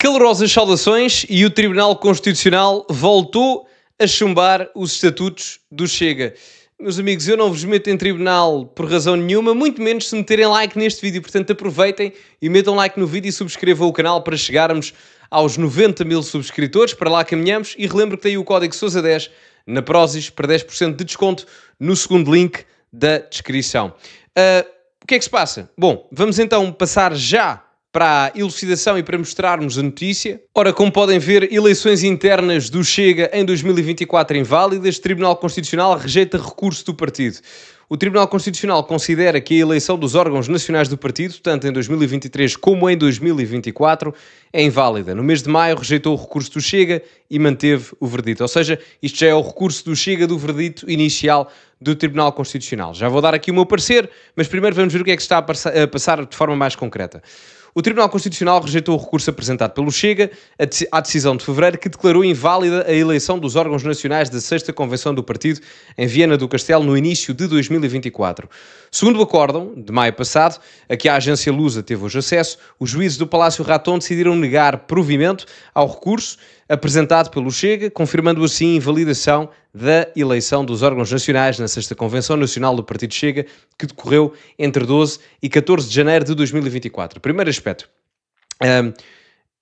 Calorosas saudações e o Tribunal Constitucional voltou a chumbar os estatutos do Chega. Meus amigos, eu não vos meto em tribunal por razão nenhuma, muito menos se meterem like neste vídeo. Portanto, aproveitem e metam like no vídeo e subscrevam o canal para chegarmos aos 90 mil subscritores. Para lá caminhamos e relembro que tem o código SOUSA10 na Prozis para 10% de desconto no segundo link da descrição. O que é que se passa? Bom, vamos então passar já para a elucidação e para mostrarmos a notícia. Ora, como podem ver, eleições internas do Chega em 2024 inválidas. O Tribunal Constitucional rejeita recurso do partido. O Tribunal Constitucional considera que a eleição dos órgãos nacionais do partido, tanto em 2023 como em 2024, é inválida. No mês de maio rejeitou o recurso do Chega e manteve o verdito. Ou seja, isto já é o recurso do Chega do verdito inicial do Tribunal Constitucional. Já vou dar aqui o meu parecer, mas primeiro vamos ver o que é que se está a passar de forma mais concreta. O Tribunal Constitucional rejeitou o recurso apresentado pelo Chega à decisão de fevereiro que declarou inválida a eleição dos órgãos nacionais da 6ª Convenção do Partido em Viana do Castelo no início de 2024. Segundo o acórdão, de maio passado, a que a agência Lusa teve hoje acesso, os juízes do Palácio Raton decidiram negar provimento ao recurso apresentado pelo Chega, confirmando assim a invalidação da eleição dos órgãos nacionais na 6ª Convenção Nacional do Partido Chega, que decorreu entre 12 e 14 de janeiro de 2024. Primeiro aspecto.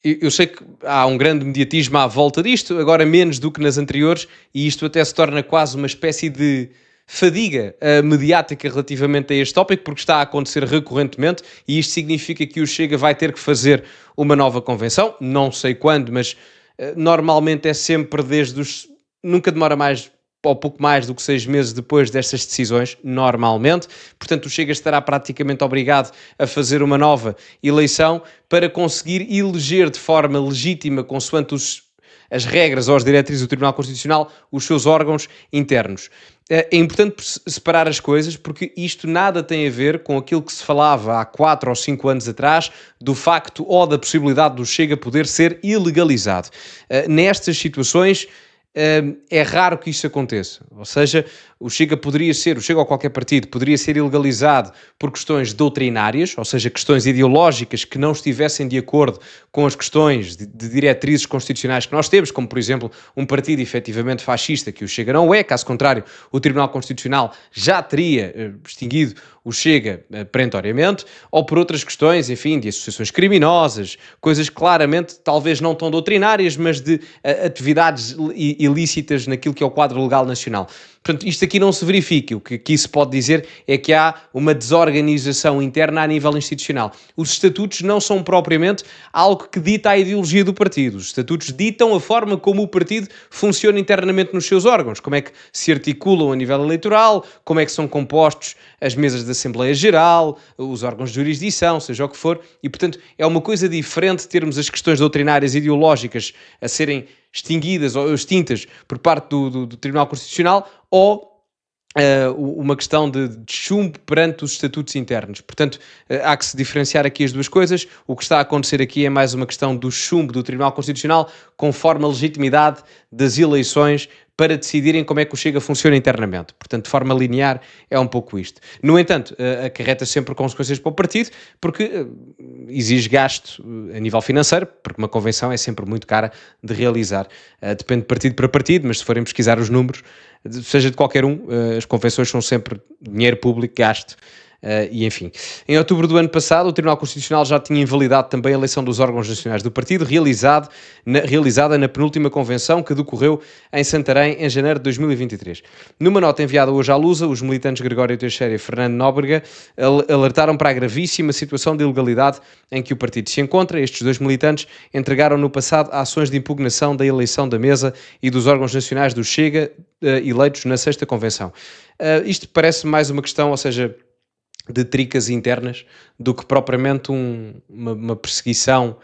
Eu sei que há um grande mediatismo à volta disto, agora menos do que nas anteriores, e isto até se torna quase uma espécie de fadiga mediática relativamente a este tópico, porque está a acontecer recorrentemente, e isto significa que o Chega vai ter que fazer uma nova convenção, não sei quando, mas normalmente é sempre nunca demora mais ou pouco mais do que 6 meses depois destas decisões, normalmente. Portanto, o Chega estará praticamente obrigado a fazer uma nova eleição para conseguir eleger de forma legítima, consoante as regras ou as diretrizes do Tribunal Constitucional, os seus órgãos internos. É importante separar as coisas, porque isto nada tem a ver com aquilo que se falava há 4 ou 5 anos atrás, do facto ou da possibilidade do Chega poder ser ilegalizado. Nestas situações, é raro que isso aconteça. Ou seja, o Chega ou qualquer partido poderia ser ilegalizado por questões doutrinárias, ou seja, questões ideológicas que não estivessem de acordo com as questões de diretrizes constitucionais que nós temos, como, por exemplo, um partido efetivamente fascista, que o Chega não é. Caso contrário, o Tribunal Constitucional já teria extinguido o Chega perentoriamente, ou por outras questões, enfim, de associações criminosas, coisas claramente, talvez não tão doutrinárias, mas de atividades ilícitas naquilo que é o quadro legal nacional. Portanto, isto aqui não se verifica. O que aqui se pode dizer é que há uma desorganização interna a nível institucional. Os estatutos não são propriamente algo que dita a ideologia do partido. Os estatutos ditam a forma como o partido funciona internamente nos seus órgãos, como é que se articulam a nível eleitoral, como é que são compostos as mesas da Assembleia Geral, os órgãos de jurisdição, seja o que for, e, portanto, é uma coisa diferente termos as questões doutrinárias e ideológicas a serem extinguidas ou extintas por parte do Tribunal Constitucional ou uma questão de chumbo perante os estatutos internos. Portanto, há que se diferenciar aqui as duas coisas. O que está a acontecer aqui é mais uma questão do chumbo do Tribunal Constitucional conforme a legitimidade das eleições para decidirem como é que o Chega funciona internamente. Portanto, de forma linear, é um pouco isto. No entanto, acarreta sempre consequências para o partido, porque exige gasto a nível financeiro, porque uma convenção é sempre muito cara de realizar. Depende de partido para partido, mas se forem pesquisar os números, seja de qualquer as convenções são sempre dinheiro público gasto. E enfim, em outubro do ano passado o Tribunal Constitucional já tinha invalidado também a eleição dos órgãos nacionais do partido realizada na penúltima convenção que decorreu em Santarém em janeiro de 2023. Numa nota enviada hoje à Lusa, os militantes Gregório Teixeira e Fernando Nóbrega alertaram para a gravíssima situação de ilegalidade em que o partido se encontra. Estes dois militantes entregaram no passado ações de impugnação da eleição da mesa e dos órgãos nacionais do Chega eleitos na 6ª Convenção. Isto parece mais uma questão, ou seja, de tricas internas do que propriamente uma perseguição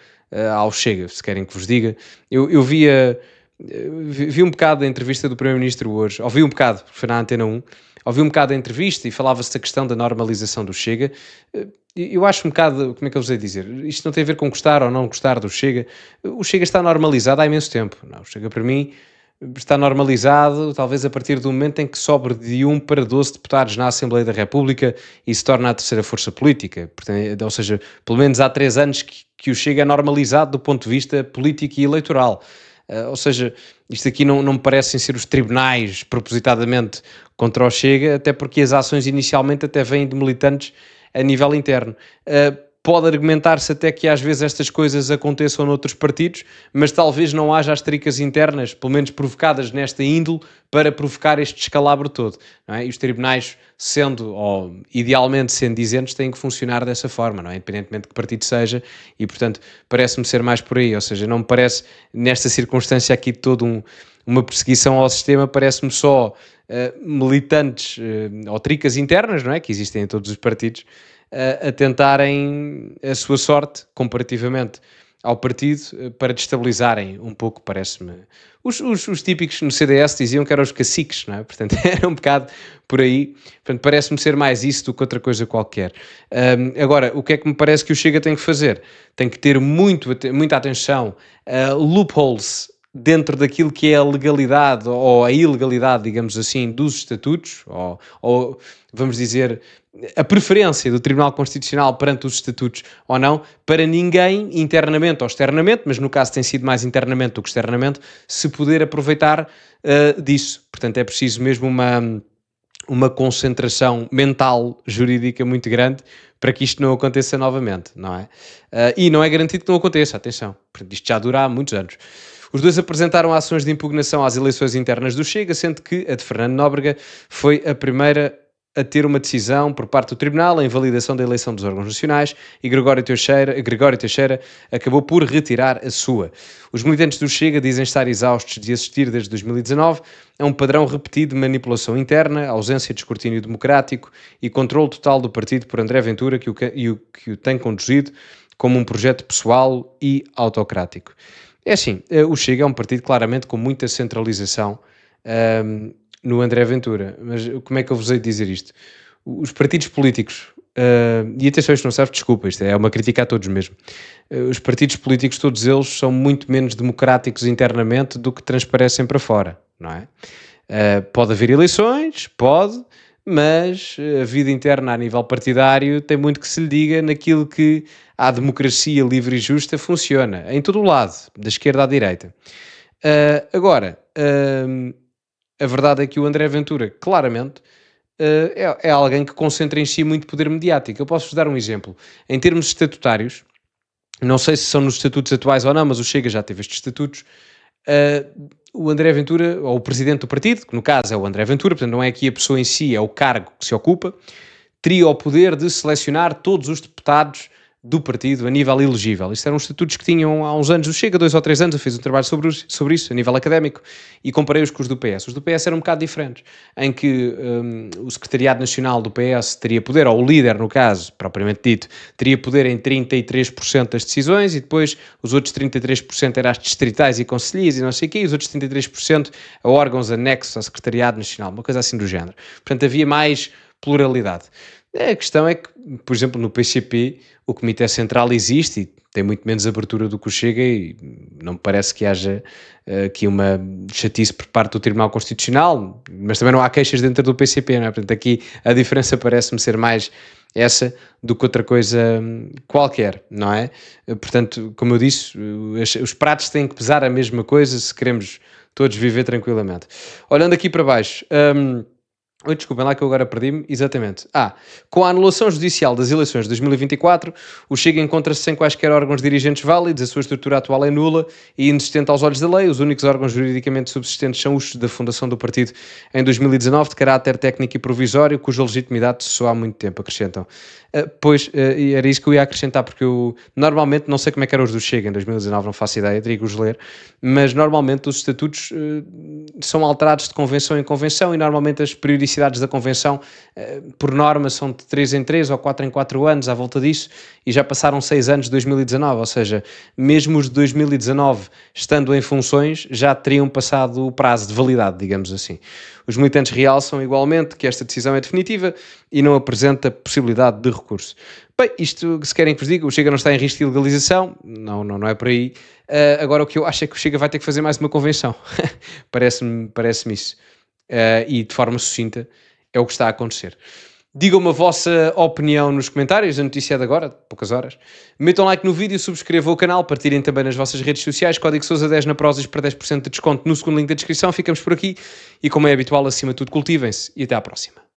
ao Chega, se querem que vos diga. Eu vi um bocado da entrevista do Primeiro-Ministro hoje, ouvi um bocado, porque foi na Antena 1, ouvi um bocado da entrevista e falava-se da questão da normalização do Chega. Eu acho um bocado, como é que eu vos ia dizer, isto não tem a ver com gostar ou não gostar do Chega. O Chega está normalizado há imenso tempo. Não, o Chega para mim está normalizado, talvez a partir do momento em que sobre de 1 para 12 deputados na Assembleia da República e se torna a terceira força política. Portanto, ou seja, pelo menos há 3 anos que o Chega é normalizado do ponto de vista político e eleitoral. Ou seja, isto aqui não me parecem ser os tribunais propositadamente contra o Chega, até porque as ações inicialmente até vêm de militantes a nível interno. Pode argumentar-se até que às vezes estas coisas aconteçam noutros partidos, mas talvez não haja as tricas internas, pelo menos provocadas nesta índole, para provocar este descalabro todo. Não é? E os tribunais, sendo, ou idealmente sendo dizentes, têm que funcionar dessa forma, não é? Independentemente de que partido seja, e portanto parece-me ser mais por aí, ou seja, não me parece nesta circunstância aqui todo uma perseguição ao sistema, parece-me só militantes ou tricas internas, não é? Que existem em todos os partidos, a tentarem a sua sorte comparativamente ao partido para destabilizarem um pouco, parece-me. Os típicos no CDS diziam que eram os caciques, não é? Portanto, era um bocado por aí. Portanto, parece-me ser mais isso do que outra coisa qualquer. Agora, o que é que me parece que o Chega tem que fazer? Tem que ter muita atenção a loopholes dentro daquilo que é a legalidade ou a ilegalidade, digamos assim, dos estatutos, ou vamos dizer, a preferência do Tribunal Constitucional perante os estatutos ou não, para ninguém, internamente ou externamente, mas no caso tem sido mais internamente do que externamente, se poder aproveitar disso. Portanto, é preciso mesmo uma concentração mental jurídica muito grande para que isto não aconteça novamente, não é? E não é garantido que não aconteça, atenção, porque isto já dura há muitos anos. Os dois apresentaram ações de impugnação às eleições internas do Chega, sendo que a de Fernando Nóbrega foi a primeira a ter uma decisão por parte do Tribunal, a invalidação da eleição dos órgãos nacionais, e Gregório Teixeira acabou por retirar a sua. Os militantes do Chega dizem estar exaustos de assistir desde 2019 a um padrão repetido de manipulação interna, ausência de escrutínio democrático e controle total do partido por André Ventura, que o tem conduzido como um projeto pessoal e autocrático. É assim, o Chega é um partido claramente com muita centralização no André Ventura, mas como é que eu vos hei de dizer isto? Os partidos políticos, e atenção, isto não serve de desculpa, isto é uma crítica a todos mesmo. Os partidos políticos, todos eles, são muito menos democráticos internamente do que transparecem para fora, não é? Pode haver eleições, pode, mas a vida interna a nível partidário tem muito que se lhe diga naquilo que a democracia livre e justa funciona, em todo o lado, da esquerda à direita. Agora, a verdade é que o André Ventura, claramente, é alguém que concentra em si muito poder mediático. Eu posso-vos dar um exemplo. Em termos estatutários, não sei se são nos estatutos atuais ou não, mas o Chega já teve estes estatutos, o André Ventura, ou o presidente do partido, que no caso é o André Ventura, portanto não é aqui a pessoa em si, é o cargo que se ocupa, teria o poder de selecionar todos os deputados do partido a nível elegível. Isto eram estatutos que tinham há uns anos o Chega, 2 ou 3 anos, eu fiz um trabalho sobre isso, a nível académico, e comparei-os com os do PS. Os do PS eram um bocado diferentes, em que o Secretariado Nacional do PS teria poder, ou o líder, no caso, propriamente dito, teria poder em 33% das decisões, e depois os outros 33% eram as distritais e conselhias e não sei o quê, e os outros 33% a órgãos anexos ao Secretariado Nacional, uma coisa assim do género. Portanto, havia mais pluralidade. A questão é que, por exemplo, no PCP, o Comitê Central existe e tem muito menos abertura do que o Chega e não me parece que haja aqui uma chatice por parte do Tribunal Constitucional, mas também não há queixas dentro do PCP, não é? Portanto, aqui a diferença parece-me ser mais essa do que outra coisa qualquer, não é? Portanto, como eu disse, os pratos têm que pesar a mesma coisa se queremos todos viver tranquilamente. Olhando aqui para baixo... Oi, desculpem lá que eu agora perdi-me. Exatamente. Com a anulação judicial das eleições de 2024, o Chega encontra-se sem quaisquer órgãos dirigentes válidos, a sua estrutura atual é nula e inexistente aos olhos da lei. Os únicos órgãos juridicamente subsistentes são os da fundação do partido em 2019, de caráter técnico e provisório, cuja legitimidade cessou há muito tempo, acrescentam. Pois, era isso que eu ia acrescentar, porque eu normalmente, não sei como é que eram os do Chega em 2019, não faço ideia, teria que os ler, mas normalmente os estatutos são alterados de convenção em convenção e normalmente as periodicidades periodicidades da convenção, por norma, são de 3 em 3 ou 4 em 4 anos, à volta disso, e já passaram 6 anos de 2019, ou seja, mesmo os de 2019, estando em funções, já teriam passado o prazo de validade, digamos assim. Os militantes realçam igualmente que esta decisão é definitiva e não apresenta possibilidade de recurso. Bem, isto, se querem que vos diga, o Chega não está em risco de ilegalização, não é por aí. Agora o que eu acho é que o Chega vai ter que fazer mais uma convenção, parece-me isso. E de forma sucinta é o que está a acontecer. Digam-me a vossa opinião nos comentários, a notícia é de agora, de poucas horas. Metam like no vídeo, subscrevam o canal, partilhem também nas vossas redes sociais, código Sousa10 na Prozis para 10% de desconto no segundo link da descrição. Ficamos por aqui e, como é habitual, acima de tudo, cultivem-se e até à próxima.